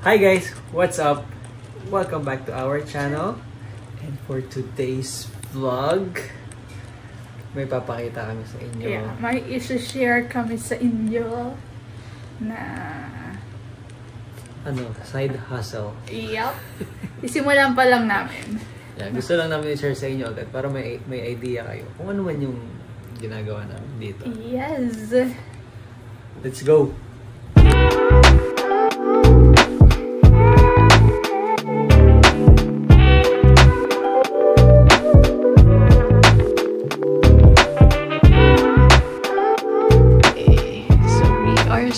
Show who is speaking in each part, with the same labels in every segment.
Speaker 1: Hi guys, what's up? Welcome back to our channel. And for today's vlog, may papakita kami sa inyo.
Speaker 2: Yeah, may i-share kami sa inyo na
Speaker 1: side hustle.
Speaker 2: Yup. Isimulan pa lang namin.
Speaker 1: Yeah, gusto lang namin i-share sa inyo agad para may idea kayo kung ano man yung ginagawa namin dito.
Speaker 2: Yes.
Speaker 1: Let's go!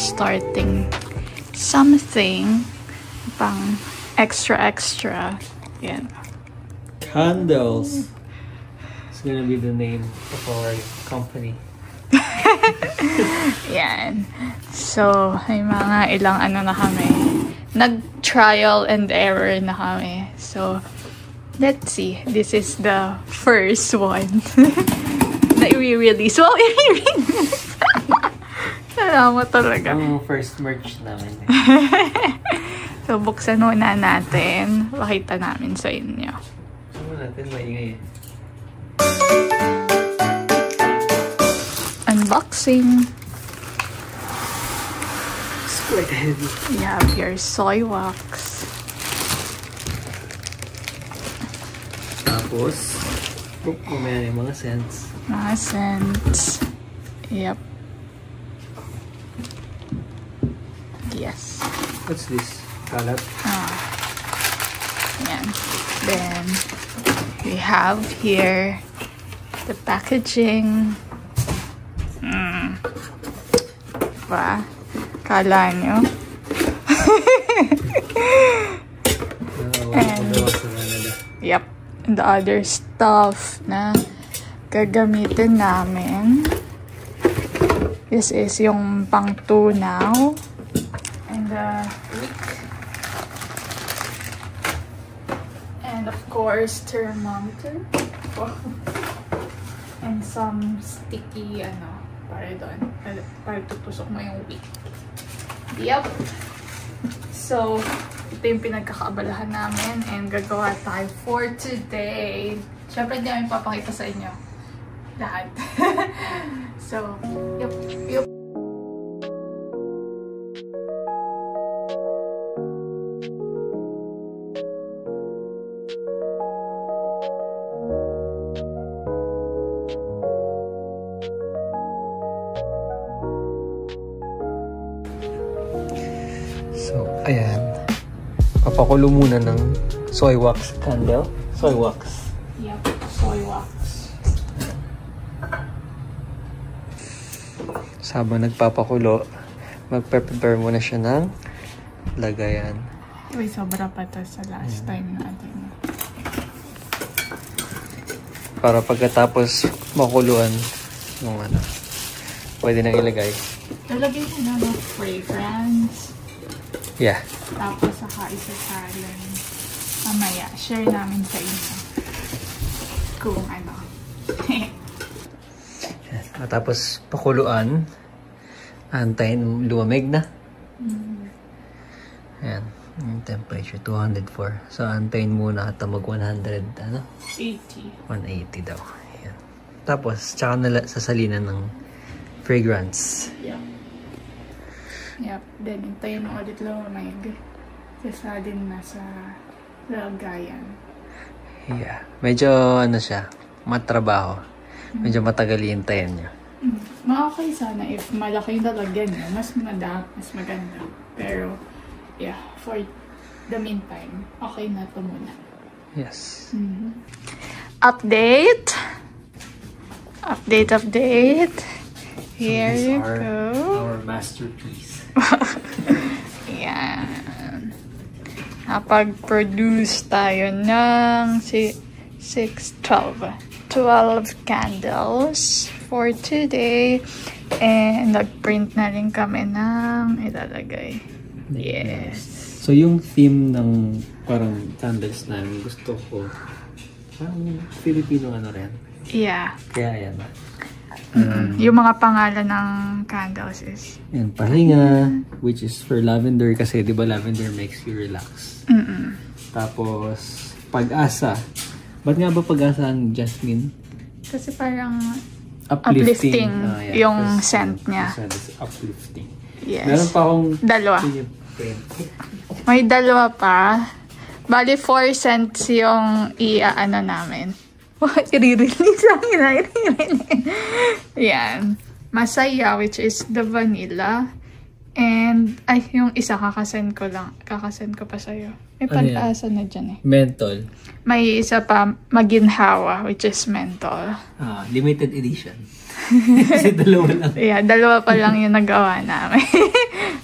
Speaker 2: Starting something pang extra. Yan.
Speaker 1: Candles. It's gonna be the name of our company.
Speaker 2: Yan. So, may mga ilang na kami. Nag-trial and error na kami. So, let's see. This is the first one that we release. Well, i-release. Salamat talaga.
Speaker 1: Ang first merch namin.
Speaker 2: So, buksan muna natin. Pakita namin sa inyo.
Speaker 1: Buksan muna natin, maingay.
Speaker 2: Unboxing.
Speaker 1: It's quite heavy.
Speaker 2: We have here soy wax.
Speaker 1: Tapos, mamaya yung mga scents.
Speaker 2: Mga scents. Yep. Yes.
Speaker 1: What's this? Kalat?
Speaker 2: Yan. Then, we have here the packaging. Diba? Kala nyo? Yep. And the other stuff na gagamitin namin. This is yung pang tunaw. And of course, thermometer. And some sticky, para doon. Para tutusok mo yung wick. Yep. So, ito yung pinagkakaabalahan namin and gagawa tayo for today. Siyempre, hindi namin papakita sa inyo lahat. So, yep.
Speaker 1: So, ayan. Papakulo muna ng soy wax candle. Soy wax.
Speaker 2: Yep, soy wax.
Speaker 1: Habang nagpapakulo, magpe-prepare muna siya ng lagayan.
Speaker 2: Uy, sobra pa to sa last time natin.
Speaker 1: Para pagkatapos makuluan ng pwede nang ilagay.
Speaker 2: Lalagay mo na ng fragrance.
Speaker 1: Yeah.
Speaker 2: Tapos saka isa-salin. Mamaya, share namin sa inyo. Kung ano.
Speaker 1: Tapos pakuluan. Antayin lumamig na. Ayan. Yung temperature, 204. So, antayin muna at mag 100, 180 daw. Ayan. Tapos, tsaka sasalinan ng fragrance.
Speaker 2: Yep. Then, hintayin mo ulit lumamig. Sasalin na sa lagayan.
Speaker 1: Yeah. Medyo, siya, matrabaho. Medyo matagal hintayin niya.
Speaker 2: Okay sana if malaki yung lalagyan niya. Mas maganda. Pero, yeah, for the meantime, okay na ito muna.
Speaker 1: Yes.
Speaker 2: Update. Here you go.
Speaker 1: Our masterpiece.
Speaker 2: Yan. Napag-produce tayo ng 12 candles for today. And nag-print na rin kami ng ilalagay. Yes.
Speaker 1: So, yung theme ng parang candles namin, gusto ko parang Filipino rin.
Speaker 2: Yeah.
Speaker 1: Kaya yan.
Speaker 2: Yung mga pangalan ng candles is...
Speaker 1: Yan, pahinga, which is for lavender kasi di ba lavender makes you relax. Tapos, pag-asa. Ba't nga ba pag-asa ang jasmine?
Speaker 2: Kasi parang
Speaker 1: uplifting.
Speaker 2: Yung scent niya.
Speaker 1: Uplifting.
Speaker 2: Yes.
Speaker 1: Meron pa akong...
Speaker 2: Dalawa. May dalawa pa. Bali, 4 cents yung i-ano namin. I-release lang yun. Yan. Masaya, which is the vanilla. And, ay, yung isa kakasend ko lang. Kakasend ko pa sa'yo. May pag-asa na dyan eh.
Speaker 1: Menthol.
Speaker 2: May isa pa, maginhawa, which is menthol.
Speaker 1: Limited edition. Kasi dalawa lang.
Speaker 2: Yeah, dalawa pa lang yung nagawa namin.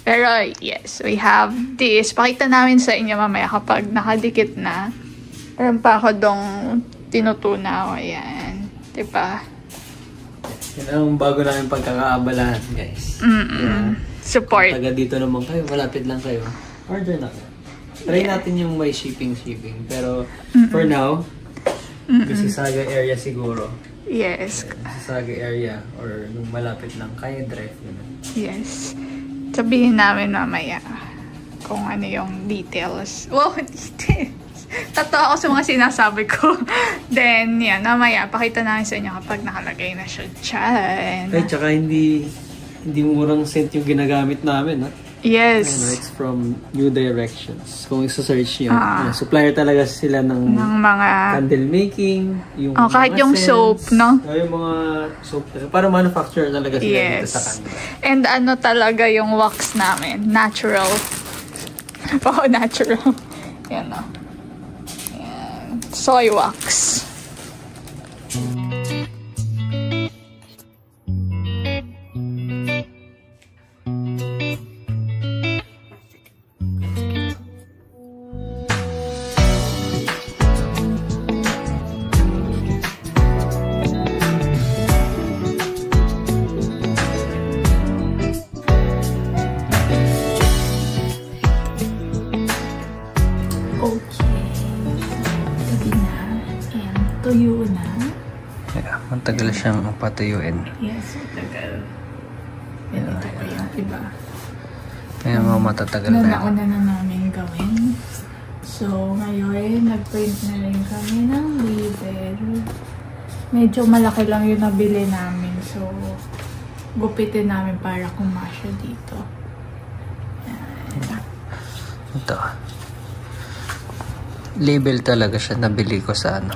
Speaker 2: Pero, yes, we have this. Pakita namin sa inyo mamaya kapag nakadikit na. Meron pa ako dong tinutunaw. Ayan. Diba?
Speaker 1: Yan ang bago namin pagkakaabalahan, guys.
Speaker 2: Support.
Speaker 1: Taga dito naman kayo. Malapit lang kayo. Order na kayo. Try natin yung may shipping. Pero, for now, Mississauga area siguro.
Speaker 2: Yes.
Speaker 1: Mississauga area or nung malapit lang kaya drive naman.
Speaker 2: Yes. Sabihin namin mamaya kung ano yung details. Wow, details! Tatawa ako sa mga sinasabi ko. Then, yan, mamaya, pakita namin sa inyo kapag nakalagay na siya dyan.
Speaker 1: Ay, tsaka hindi murang scent yung ginagamit namin, ha?
Speaker 2: Yes.
Speaker 1: It's from New Directions. Kung isa-search nyo, supplier talaga sila ng
Speaker 2: mga
Speaker 1: candle making, yung
Speaker 2: kahit yung scents, soap, no?
Speaker 1: Yung mga soap. Para manufacturer talaga sila dito sa candle.
Speaker 2: And ano talaga yung wax namin? Natural. Oh, natural. Yan, no? Yan. Soy wax. Tuyo na.
Speaker 1: Yeah, matagal siyang patuyuin.
Speaker 2: Yes, matagal. Ito pa yung iba.
Speaker 1: Kaya mga matatagal na.
Speaker 2: Nauna na namin gawin. So, ngayon, nag-print na rin kami ng label. Medyo malaki lang yung nabili namin. So, gupitin namin para kumasya dito.
Speaker 1: Ito. Label talaga siya. Nabili ko sa ano.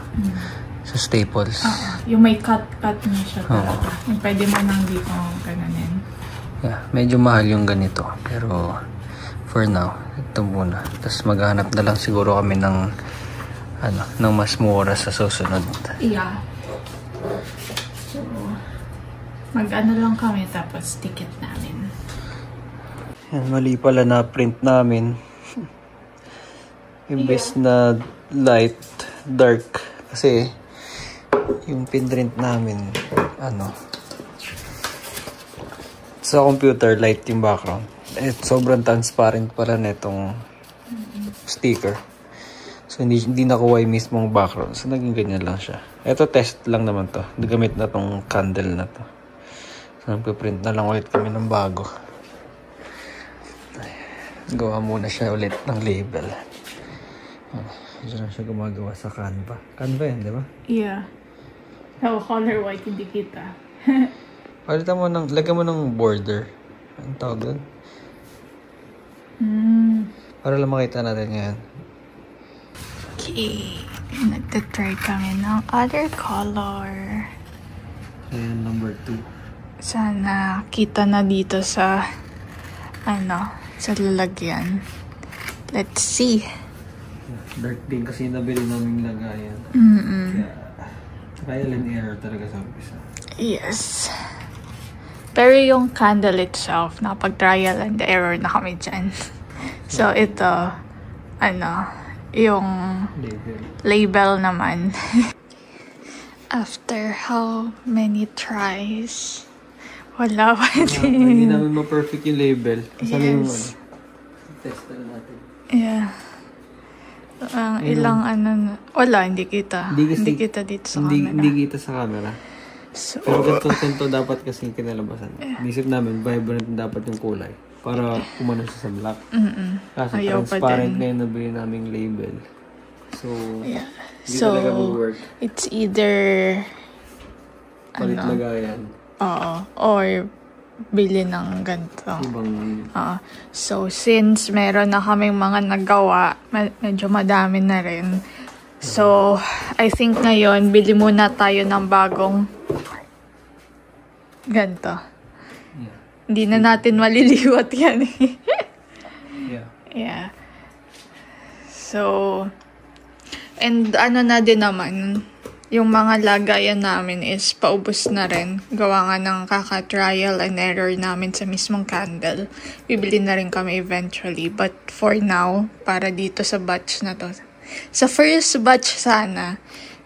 Speaker 1: Sa Staples.
Speaker 2: Yung may cut-cut na siya talaga. Yung pwede mo nang dito gananin.
Speaker 1: Yeah, medyo mahal yung ganito. Pero, for now, ito muna. Tapos maghanap na lang siguro kami ng ng mas mura sa susunod.
Speaker 2: Yeah. So, mag-ano lang kami tapos ticket namin.
Speaker 1: Yan, mali pala na print namin. Imbes na light, dark. Kasi, yung pinrint namin, sa computer, light yung background. Sobrang transparent pala netong sticker. So, hindi nakuha yung mismong background. So, naging ganyan lang siya. Ito, test lang naman to. Nagamit na tong candle na to. So, nagpiprint na lang ulit kami ng bago. Gawa muna siya ulit ng label. Diyan na siya gumagawa sa Canva. Canva yan, di ba?
Speaker 2: Yeah. So, color white, hindi kita.
Speaker 1: Palitan mo lagyan mo ng border. Anong tawag doon? Para lang makita natin ngayon.
Speaker 2: Okay. Nagtatry kami ng other color.
Speaker 1: Ayan, number 2.
Speaker 2: Sana kita na dito sa sa lalagyan. Let's see.
Speaker 1: Dark din kasi nabili namin lagayan. Trial and error talaga sa umpisa.
Speaker 2: Yes. Pero yung candle itself, nakapag-trial and error na kami dyan. So, ito, yung label naman. After how many tries, wala pa din.
Speaker 1: Hindi namin ma-perfect yung label.
Speaker 2: Yes.
Speaker 1: Test na natin.
Speaker 2: Yeah. Ilang wala, hindi kita. Hindi kita dito sa camera.
Speaker 1: Hindi kita sa camera.
Speaker 2: So,
Speaker 1: pero ganito dapat kasi kinalabasan. Isip namin, vibrant dapat yung kulay. Para kumano siya sa black. Kasi transparent na yung nabili naming label. So,
Speaker 2: yeah.
Speaker 1: Hindi talaga mag-work.
Speaker 2: It's either
Speaker 1: palit lagayan.
Speaker 2: Oo. Or bili ng ganito. So, since meron na kaming mga nagawa, medyo madami na rin. So, I think ngayon, bili muna tayo ng bagong ganito.
Speaker 1: Yeah.
Speaker 2: Hindi na natin maliliwat yan eh. Yeah. So, and ano na din naman, yung mga lagayan namin is paubos na rin. Gawa nga ng kaka-trial and error namin sa mismong candle. Bibili na rin kami eventually. But for now, para dito sa batch na to, sa first batch sana,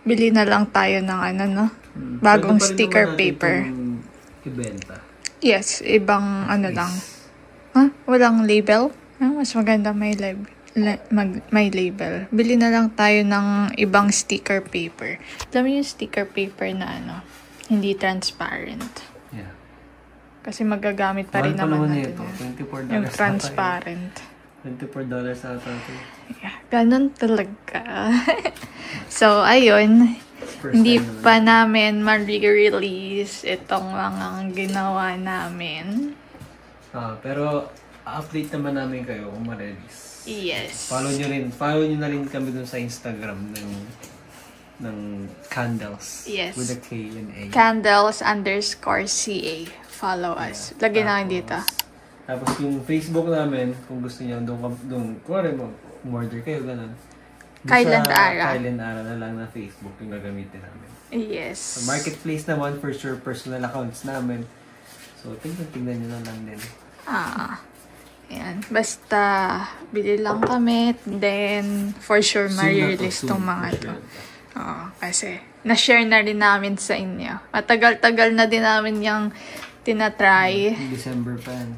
Speaker 2: bili na lang tayo ng bagong sticker paper.
Speaker 1: Ibenta.
Speaker 2: Yes, ibang lang. Walang label? Mas maganda may label. May label. Bili na lang tayo ng ibang sticker paper. Alam mo yung sticker paper na hindi transparent.
Speaker 1: Yeah.
Speaker 2: Kasi magagamit pa rin naman natin.
Speaker 1: $24
Speaker 2: yung transparent.
Speaker 1: $24 sa atin.
Speaker 2: Yeah, ganun talaga. So, ayun. Hindi pa namin ma-release itong mga ginawa namin.
Speaker 1: Pero, update naman namin kayo kung ma-release.
Speaker 2: Yes.
Speaker 1: Follow nyo na rin kami dun sa Instagram ng Candles.
Speaker 2: Yes.
Speaker 1: With a K and A.
Speaker 2: Candles_CA. Follow us. Lagyan namin dito.
Speaker 1: Tapos yung Facebook namin, kung gusto nyo, doon order kayo, ganun.
Speaker 2: Kailan Ara
Speaker 1: na lang na Facebook yung gagamitin namin.
Speaker 2: Yes.
Speaker 1: Sa marketplace naman, for sure, personal accounts namin. So, tingnan nyo na lang din.
Speaker 2: Ayan. Basta, bili lang kami. Then, for sure, ma-release tong mga to. Kasi, na-share na rin namin sa inyo. Matagal-tagal na din namin yung tinatry.
Speaker 1: December pa yan.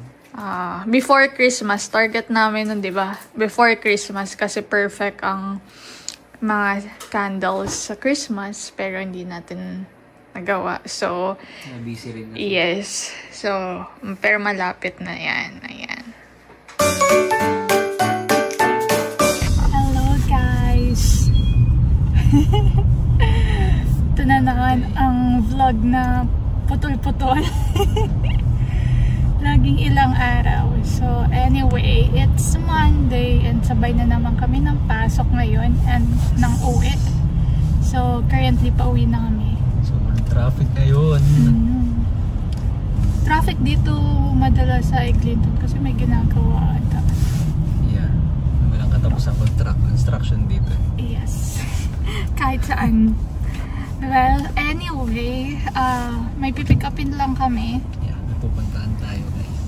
Speaker 2: Before Christmas, target namin nun, di ba? Before Christmas, kasi perfect ang mga candles sa Christmas, pero hindi natin nagawa. So,
Speaker 1: busy rin na.
Speaker 2: Yes. So, pero malapit na yan. Ayan. Hello, guys! Ito na naman ang vlog na putol-putol. Laging ilang araw. So, anyway, it's Monday and sabay na naman kami ng pasok ngayon and ng uwi. So, currently pauwi na kami.
Speaker 1: So, traffic ngayon.
Speaker 2: Traffic dito madalas sa Eglinton kasi may ginagawa ata.
Speaker 1: Yeah. Walang katapos ang construction dito.
Speaker 2: Yes. Kahit saan. Well, anyway, may pipick upin lang kami.
Speaker 1: Pupuntahan tayo, guys.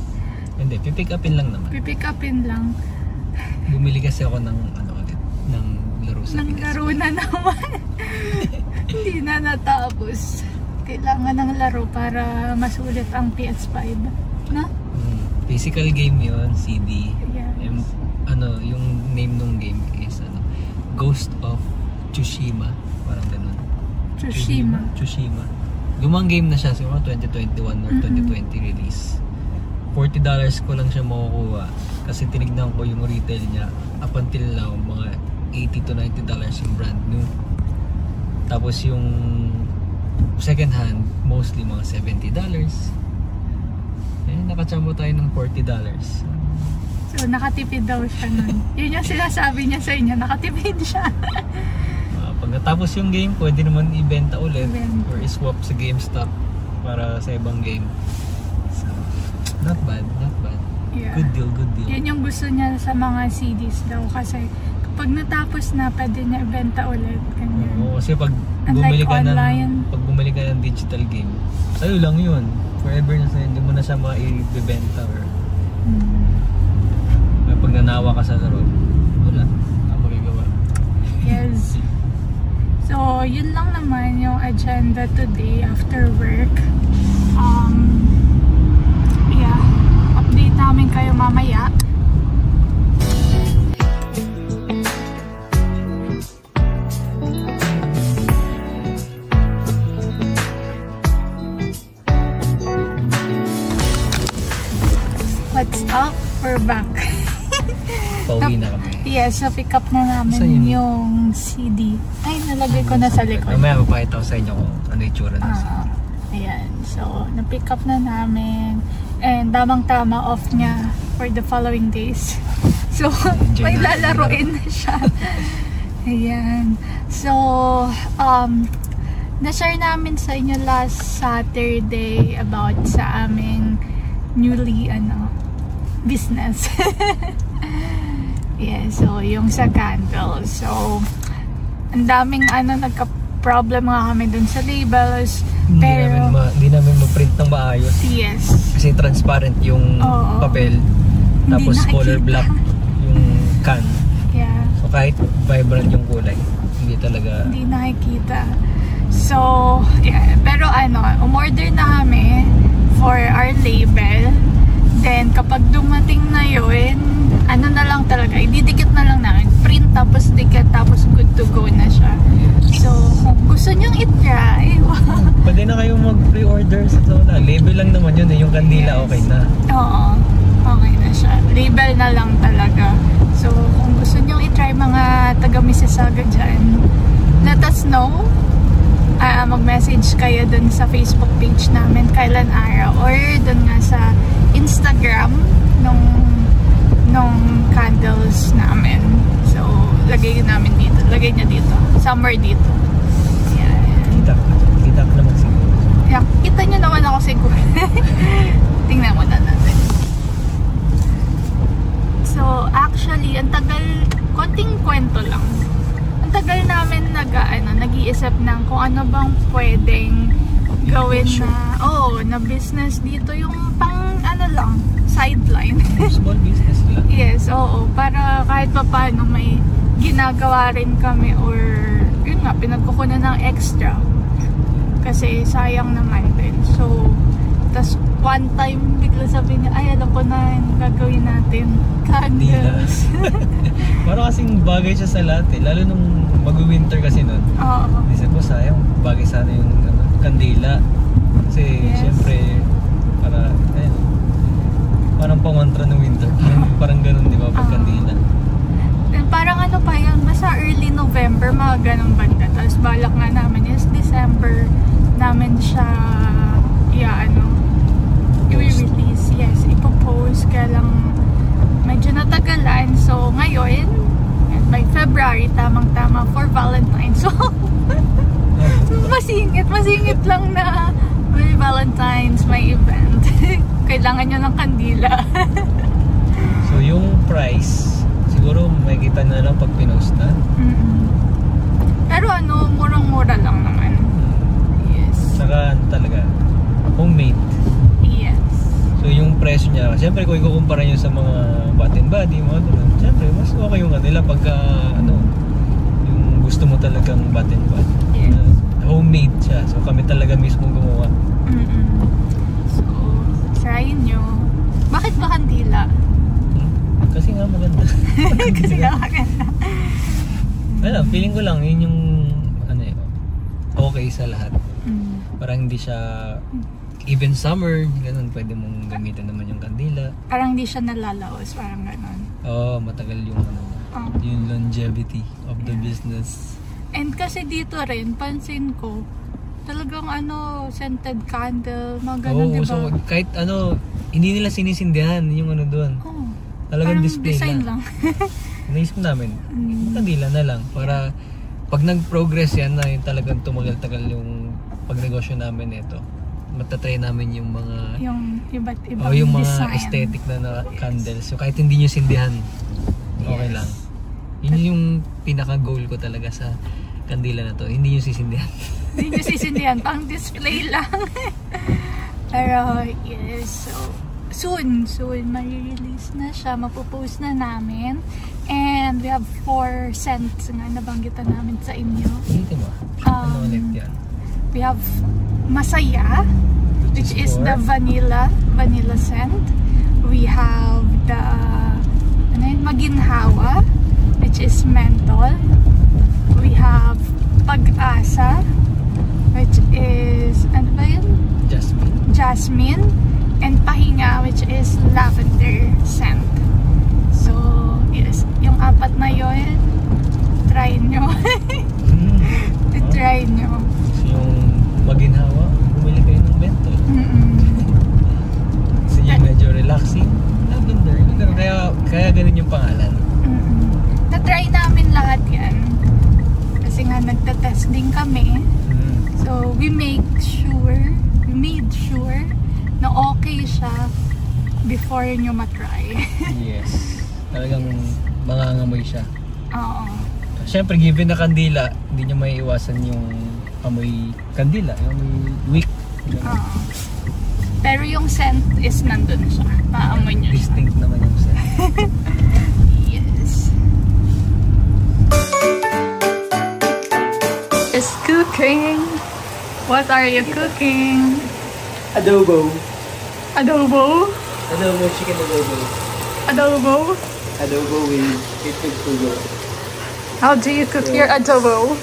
Speaker 1: Hindi, pipick upin lang naman.
Speaker 2: Pipick upin lang.
Speaker 1: Bumili kasi ako ng ng laro sa
Speaker 2: PS5. Ng laro na naman. Hindi na natapos. Kailangan ng laro para masulit ang PS5. No?
Speaker 1: Physical game yun, CD.
Speaker 2: Yes.
Speaker 1: Yung name ng game is Ghost of Tsushima. Parang ganun. Tsushima. Lumang game na siya, siguro 2021 or 2020 release. $40 ko lang siya makukuha kasi tinignan ko yung retail niya up until now, mga $80 to $90 yung brand new. Tapos yung second hand, mostly mga $70. Nakachamba tayo ng $40.
Speaker 2: So, nakatipid daw siya nun. Yun yung sinasabi niya sa inyo, nakatipid siya.
Speaker 1: Pag natapos yung game, pwede naman ibenta ulit or iswap sa GameStop para sa ibang game. So, not bad. Yeah. Good deal.
Speaker 2: Yan yung gusto niya sa mga CDs daw kasi kapag natapos na, pwede niya ibenta ulit. Ganyan.
Speaker 1: Oo, kasi pag bumili ka ng digital game, sa'yo lang yun. Forever na sa'yo, hindi mo na siya maibibenta or pag nanawa ka sa laro, wala. Magagawa.
Speaker 2: Yes. So, yun lang naman yung agenda today after work. Yeah. Update namin kayo mamaya. we're back.
Speaker 1: Pauwi na kami.
Speaker 2: Yes, so pick up na namin yung CD. Ay, nalagay ko na sa likod.
Speaker 1: Mamaya mapakita ko sa inyo kung ano yung tsura na CD.
Speaker 2: Ayan, so na-pick up na namin. And tamang-tama off niya for the following days. So, may lalaroin na siya. Ayan. So, na-share namin sa inyo last Saturday about sa aming newly, business. Yeah, so yung sa candles. So, ang daming nagka-problem nga kami dun sa labels. Pero
Speaker 1: hindi namin ma-print ng maayos.
Speaker 2: Yes.
Speaker 1: Kasi transparent yung papel. Tapos color black yung can.
Speaker 2: Yeah.
Speaker 1: So kahit vibrant yung kulay, hindi
Speaker 2: nakikita. So, yeah. Pero umorder na kami for our label. Then, kapag dumating na yun, na lang talaga, ididikit na lang namin. Print, tapos dikit, tapos good to go na siya. So, kung gusto nyong i-try,
Speaker 1: pwede na kayong mag-pre-order sa Zola. Label lang naman yun yung kandila, okay na.
Speaker 2: Oo, okay na siya. Label na lang talaga. So, kung gusto nyong i-try mga taga-Mississauga dyan, let us know. Mag-message kayo dun sa Facebook page namin, Kailan Araw, or dun nga sa Instagram nung candles namin. So, lagay namin dito. Lagay niya dito. Somewhere dito. Yan.
Speaker 1: Kita ko naman siguro.
Speaker 2: Yeah, kita niyo naman ako siguro. Tingnan mo na natin. So, actually, ang tagal, konting kwento lang. Ang tagal namin nag-iisip ng kung ano bang pwedeng gawin na business dito, yung pang lang, sideline.
Speaker 1: Small business lang.
Speaker 2: Yes, oo. Para kahit pa paano may ginagawa rin kami, or yun nga, pinagkukunan ng extra. Kasi sayang naman din. So, tas one time bigla sabi niya, ay alam ko na yung gagawin natin. Candles.
Speaker 1: Parang kasing bagay siya sa lahat eh. Lalo nung mag-winter kasi nun.
Speaker 2: Oo.
Speaker 1: Isip ko sayang, bagay sana yung kandila. Kasi syempre, parang pangontra ng winter. Parang ganun, di ba? Pag kandila.
Speaker 2: Parang pa yan, basta early November, mga ganong banda. Tapos balak nga namin is December namin siya i-release. Yes, ipopost. Kaya lang medyo natagalan. So, ngayon, by February, tamang-tama for Valentine's. So, masingit lang na may Valentine's, may event. Kailangan nyo ng kandila.
Speaker 1: So, yung price, siguro may kita na lang pag pinost na.
Speaker 2: Pero murang-mura lang naman. Yes.
Speaker 1: Saka talaga, homemade.
Speaker 2: Yes.
Speaker 1: So, yung presyo niya, siyempre kung ikukumpara nyo sa mga Bath and Body, mga doon, siyempre, mas okay yung kanila pagka, yung gusto mo talagang Bath and Body.
Speaker 2: Yes.
Speaker 1: Homemade siya. So, kami talaga mismo gumawa.
Speaker 2: So, try nyo. Bakit ba kandila?
Speaker 1: Kasi nga maganda.
Speaker 2: Kasi nga maganda.
Speaker 1: Feeling ko lang, yun yung okay sa lahat. Parang hindi siya, even summer, ganun, pwede mong gamitin naman yung kandila.
Speaker 2: Parang hindi siya nalalaos, parang ganun.
Speaker 1: Matagal yung yung longevity of the business.
Speaker 2: And kasi dito rin, pansin ko, talagang scented candle, mga ganun, diba?
Speaker 1: So kahit hindi nila sinisindihan yung doon. Talagang display
Speaker 2: design lang.
Speaker 1: Naisip namin, kandila na lang para pag nag-progress yan na yung talagang tumagal-tagal yung pagnegosyo namin ito. Matatry namin yung mga
Speaker 2: iba't ibang
Speaker 1: yung mga
Speaker 2: design.
Speaker 1: Aesthetic na candles. So kahit hindi nyo sindihan, okay lang. Yun yung pinaka-goal ko talaga sa kandila na to. Hindi nyo sisindihan.
Speaker 2: Hindi nyo sisindihan, pang display lang. Pero yes, so soon may-release na siya, mapopost na namin. And we have 4 scents nga nabanggitan namin sa inyo.
Speaker 1: Dito mo? Ano ulit yan?
Speaker 2: We have Masaya, which is the vanilla scent. We have the Maginhawa, which is menthol. We have Pag-asa, which is Jasmine. And Pahinga, which is lavender scent. before nyo matry.
Speaker 1: Yes. Talagang mangangamoy siya.
Speaker 2: Oo.
Speaker 1: Siyempre, given na kandila, hindi nyo may iwasan yung amoy kandila, yung amoy wick.
Speaker 2: Oo. Pero yung scent is nandun siya. Maamoy nyo siya.
Speaker 1: Distinct naman yung scent.
Speaker 2: Yes. It's cooking. What are you cooking?
Speaker 1: Adobo.
Speaker 2: Adobo?
Speaker 1: Adobo, chicken adobo.
Speaker 2: Adobo?
Speaker 1: Adobo with sugar.
Speaker 2: How do you cook your adobo?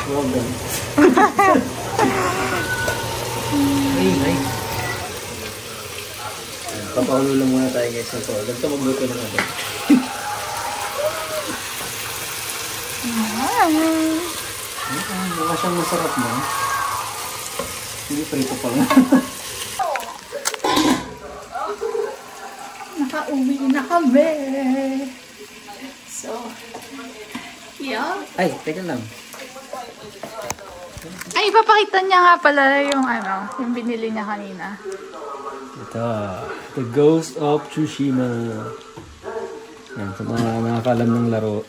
Speaker 1: Well done. Ay, nice. Papaulo lang muna tayo guys na to. Ganito magluto ng adobo. Mukha siyang masarap mo. Hindi prito pa lang.
Speaker 2: Nakauwi na kami. So, yeah.
Speaker 1: Ay, teka lang.
Speaker 2: Ay, ipapakita niya nga pala yung binili niya kanina.
Speaker 1: Ito, The Ghost of Tsushima. Yan, sa mga nakakalam ng laro,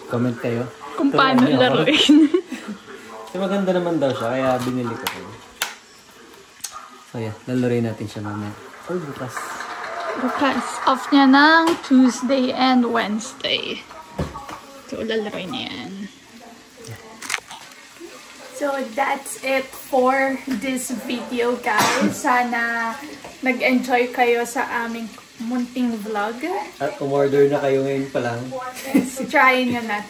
Speaker 1: comment kayo.
Speaker 2: Kung paano laruin.
Speaker 1: So, maganda naman daw siya, kaya binili ko ito. So, yeah, lalaroin natin siya mamaya. Or bukas.
Speaker 2: Bukas. Off niya ng Tuesday and Wednesday. So, lalaroin niya yan. So, that's it for this video, guys. Sana nag-enjoy kayo sa aming munting vlog.
Speaker 1: At umorder na kayo ngayon pa lang.
Speaker 2: Try nyo na.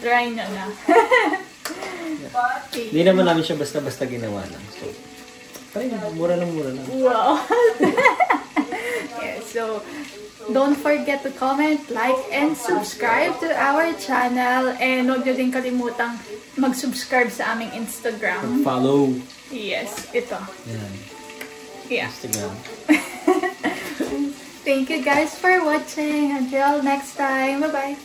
Speaker 1: Hindi naman namin siya basta-basta ginawa lang. So, ay, mura lang.
Speaker 2: Wow! Yeah, so, don't forget to comment, like, and subscribe to our channel. And huwag nyo din kalimutang mag-subscribe sa aming Instagram.
Speaker 1: Follow.
Speaker 2: Yes, ito.
Speaker 1: Yan.
Speaker 2: Yeah.
Speaker 1: Instagram.
Speaker 2: Thank you guys for watching. Until next time. Bye-bye.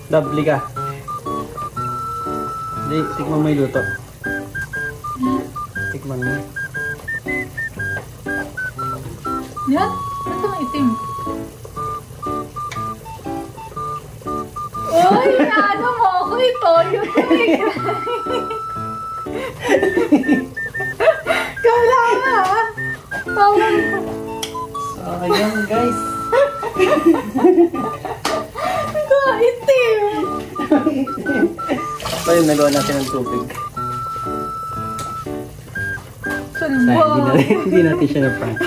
Speaker 1: Dabli ka. Hindi, tikman mo yung luto. Tikman mo.
Speaker 2: Yan? Ba't ang itim? Uy, ano mo ako ito? Yung kala nga. Power ko.
Speaker 1: So, ayan guys.
Speaker 2: Ito, itim.
Speaker 1: So, yun, nagawa natin ng tubig.
Speaker 2: Salwa.
Speaker 1: Hindi natin siya na-prank.